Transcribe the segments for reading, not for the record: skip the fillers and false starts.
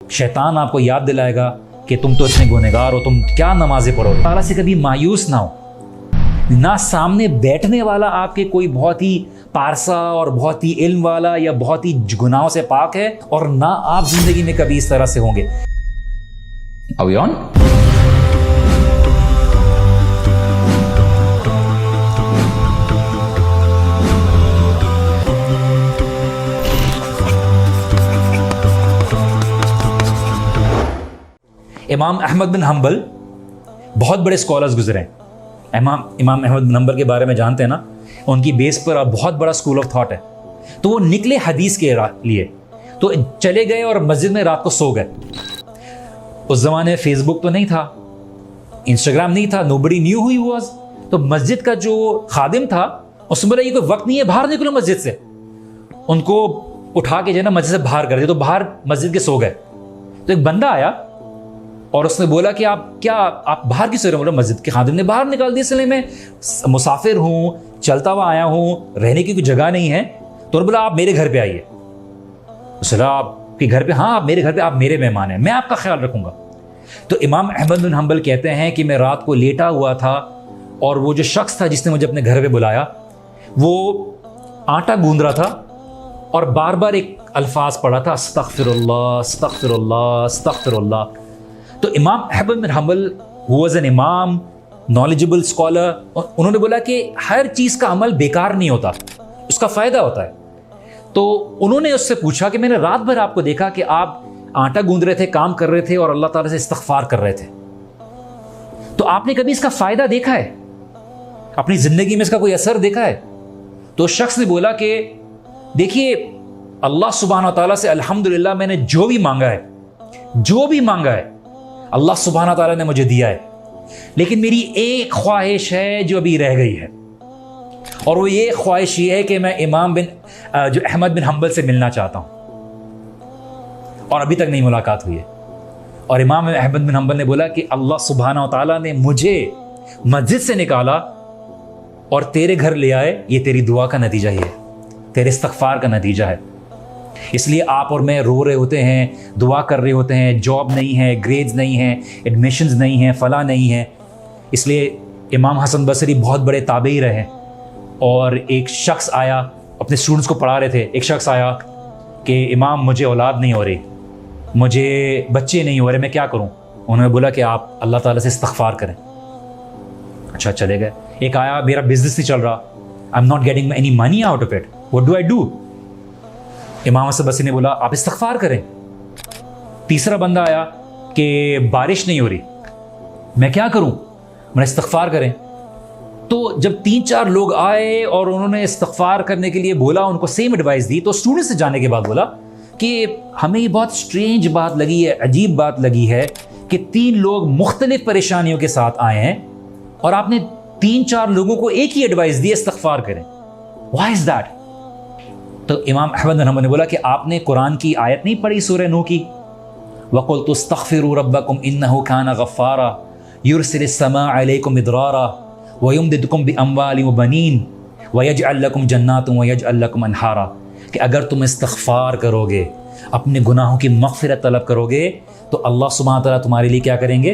शैतान आपको याद दिलाएगा कि तुम तो इतने गुनहगार हो, तुम क्या नमाजें पढ़ो। ताला से कभी मायूस ना हो। ना सामने बैठने वाला आपके कोई बहुत ही पारसा और बहुत ही इल्म वाला या बहुत ही गुनाहों से पाक है, और ना आप जिंदगी में कभी इस तरह से होंगे। Are we on? इमाम अहमद बिन हम्बल बहुत बड़े स्कॉलर्स गुजरे हैं। इमाम अहमद बिन हम्बल के बारे में जानते हैं ना, उनकी बेस पर अब बहुत बड़ा स्कूल ऑफ थॉट है। तो वो निकले हदीस के लिए, तो चले गए और मस्जिद में रात को सो गए। उस जमाने में फेसबुक तो नहीं था, इंस्टाग्राम नहीं था, nobody knew who he was. तो मस्जिद का जो खादिम था उसने बोला ये कोई वक्त नहीं है, बाहर निकलो मस्जिद से। उनको उठा के जो है ना मस्जिद से बाहर कर दिया, तो बाहर मस्जिद के सो गए। तो एक बंदा आया और उसने बोला कि आप बाहर क्यों सो रहे हो? बोला मस्जिद के खादिम ने बाहर निकाल दिया, इसलिए मैं मुसाफिर हूँ, चलता हुआ आया हूँ, रहने की कोई जगह नहीं है। तो बोला आप मेरे घर पे आइए। उसने आपके घर पे? हाँ, आप मेरे घर पे, आप मेरे मेहमान हैं, मैं आपका ख्याल रखूंगा। तो इमाम अहमद बिन हम्बल कहते हैं कि मैं रात को लेटा हुआ था और वो जो शख्स था जिसने मुझे अपने घर पे बुलाया वो आटा गूंद रहा था और बार बार एक अल्फाज पढ़ा था, अस्तगफिरुल्लाह अस्तगफिरुल्लाह अस्तगफिरुल्लाह। तो इमाम अहमद बिन हम्बल वाज एन इमाम, नॉलेजेबल स्कॉलर, और उन्होंने बोला कि हर चीज़ का अमल बेकार नहीं होता, उसका फ़ायदा होता है। तो उन्होंने उससे पूछा कि मैंने रात भर आपको देखा कि आप आटा गूंद रहे थे, काम कर रहे थे और अल्लाह ताला से इस्तगफार कर रहे थे, तो आपने कभी इसका फ़ायदा देखा है? अपनी ज़िंदगी में इसका कोई असर देखा है? तो शख्स ने बोला कि देखिए, अल्लाह सुब्हानहू व तआला से अल्हम्दुलिल्लाह मैंने जो भी मांगा है अल्लाह सुब्हानहू व तआला ने मुझे दिया है, लेकिन मेरी एक ख्वाहिश है जो अभी रह गई है, और वो ये ख्वाहिश ये है कि मैं जो अहमद बिन हम्बल से मिलना चाहता हूँ, और अभी तक नहीं मुलाकात हुई है। और इमाम अहमद बिन हम्बल ने बोला कि अल्लाह सुब्हानहू व तआला ने मुझे मस्जिद से निकाला और तेरे घर ले आए, ये तेरी दुआ का नतीजा ही है, तेरे इस्तगफार का नतीजा है। इसलिए आप और मैं रो रहे होते हैं, दुआ कर रहे होते हैं, जॉब नहीं है, ग्रेड्स नहीं हैं, एडमिशन्स नहीं हैं, फला नहीं है। इसलिए इमाम हसन बसरी बहुत बड़े ताबई रहे, और एक शख्स आया, अपने स्टूडेंट्स को पढ़ा रहे थे, एक शख्स आया कि इमाम मुझे औलाद नहीं हो रही, मुझे बच्चे नहीं हो रहे, मैं क्या करूं? उन्होंने बोला कि आप अल्लाह ताला से इस्तगफार करें। अच्छा, चले गए। एक आया, मेरा बिजनेस नहीं चल रहा, I am not getting any money out of it, what do I do? इमाम हसन बसरी ने बोला आप इस्तगफार करें। तीसरा बंदा आया कि बारिश नहीं हो रही, मैं क्या करूं? मैंने इस्तगफार करें। तो जब 3-4 लोग आए और उन्होंने इस्तगफार करने के लिए बोला, उनको सेम एडवाइस दी, तो स्टूडेंट से जाने के बाद बोला कि हमें ये बहुत स्ट्रेंज बात लगी है, अजीब बात लगी है कि 3 लोग मुख्तलिफ परेशानियों के साथ आए हैं और आपने 3-4 लोगों को एक ही एडवाइस दी, इस्तगफार करें। Why is that? तो इमाम अहमद बिन हम्बल ने बोला कि आपने कुरान की आयत नहीं पढ़ी सूरह नूह की, वक़ुल्तु अस्तग़फ़िरू रब्बकुम इन्नहु काना गफ़्फ़ारा युरसिलिस समा अलैकुम मिदरारा व युमदिदकुम बिअम्वालिन व बनीन व यजअल लकुम जन्नातुन व यजअल लकुम अनहारा, कि अगर तुम इस्तग़फ़ार करोगे, अपने गुनाहों की मग़फ़िरत तलब करोगे, तो अल्लाह सुब्हानहू व तआला तुम्हारे लिए क्या करेंगे?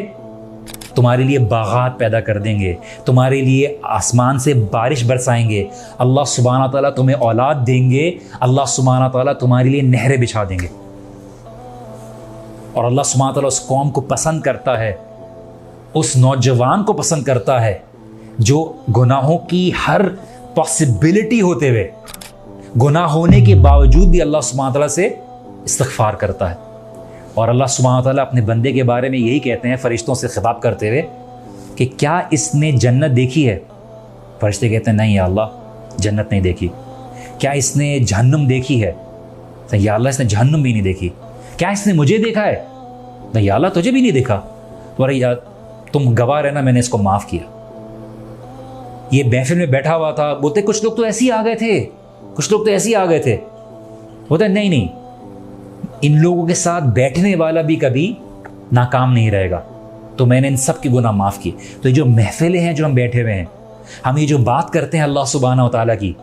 तुम्हारे लिए बागात पैदा कर देंगे, तुम्हारे लिए आसमान से बारिश बरसाएंगे, अल्लाह सुब्हानहू व तआला तुम्हें औलाद देंगे, अल्लाह सुब्हानहू व तआला तुम्हारे लिए नहरें बिछा देंगे। और अल्लाह सुब्हानहू व तआला उस कौम को पसंद करता है, उस नौजवान को पसंद करता है जो गुनाहों की हर पॉसिबिलिटी होते हुए, गुनाह होने के बावजूद भी अल्लाह सुब्हानहू व तआला से इस्तग़फ़ार करता है। और अल्लाह सुब्हानहू व तआला अपने बंदे के बारे में यही कहते हैं फरिश्तों से खिताब करते हुए कि क्या इसने जन्नत देखी है? फरिश्ते कहते हैं नहीं या अल्लाह, जन्नत नहीं देखी। क्या इसने जहन्नुम देखी है? तो या अल्लाह, इसने जहन्नुम भी नहीं देखी। क्या इसने मुझे देखा है? नहीं या अल्लाह, तुझे भी नहीं देखा। तो अरे यार, तुम गवाह रहना, मैंने इसको माफ़ किया। ये महफिल में बैठा हुआ था, बोलते कुछ लोग तो ऐसे ही आ गए थे, कुछ लोग तो ऐसे ही आ गए थे। बोलते नहीं, इन लोगों के साथ बैठने वाला भी कभी नाकाम नहीं रहेगा। तो मैंने इन सब की गुनाह माफ़ की। तो ये जो महफिलें हैं जो हम बैठे हुए हैं, हम ये जो बात करते हैं अल्लाह सुब्हानहू व तआला की,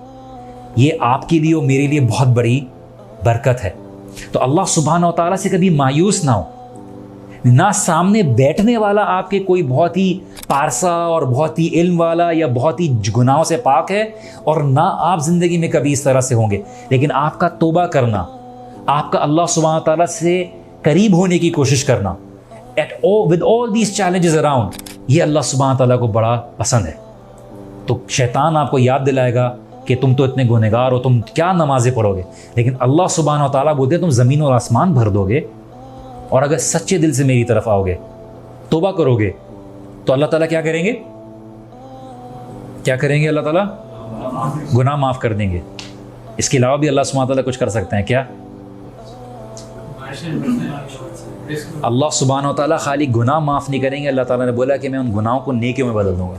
ये आपके लिए और मेरे लिए बहुत बड़ी बरकत है। تو اللہ سبحانہ و تعالیٰ سے کبھی مایوس نہ ہو. نہ سامنے بیٹھنے والا آپ کے کوئی بہت ہی پارسا اور بہت ہی علم والا یا بہت ہی گناہوں سے پاک ہے، اور نہ آپ زندگی میں کبھی اس طرح سے ہوں گے، لیکن آپ کا توبہ کرنا، آپ کا اللہ سبحانہ تعالیٰ سے قریب ہونے کی کوشش کرنا with all these challenges around، یہ اللہ سبحانہ تعالیٰ کو بڑا پسند ہے. تو شیطان آپ کو یاد دلائے گا کہ تم تو اتنے گنہگار ہو، تم کیا نمازیں پڑھو گے، لیکن اللہ سبحانہ تعالیٰ بولتے ہیں تم زمین اور آسمان بھر دو گے، اور اگر سچے دل سے میری طرف آؤ گے، توبہ کرو گے، تو اللہ تعالیٰ کیا کریں گے؟ کیا کریں گے؟ اللہ تعالیٰ گناہ معاف کر دیں گے. اس کے علاوہ بھی اللہ سبحانہ تعالیٰ کچھ کر سکتے ہیں کیا؟ اللہ سبحانہ و تعالیٰ خالی گناہ معاف نہیں کریں گے، اللہ تعالیٰ نے بولا کہ میں ان گناہوں کو نیکیوں میں بدل دوں گا.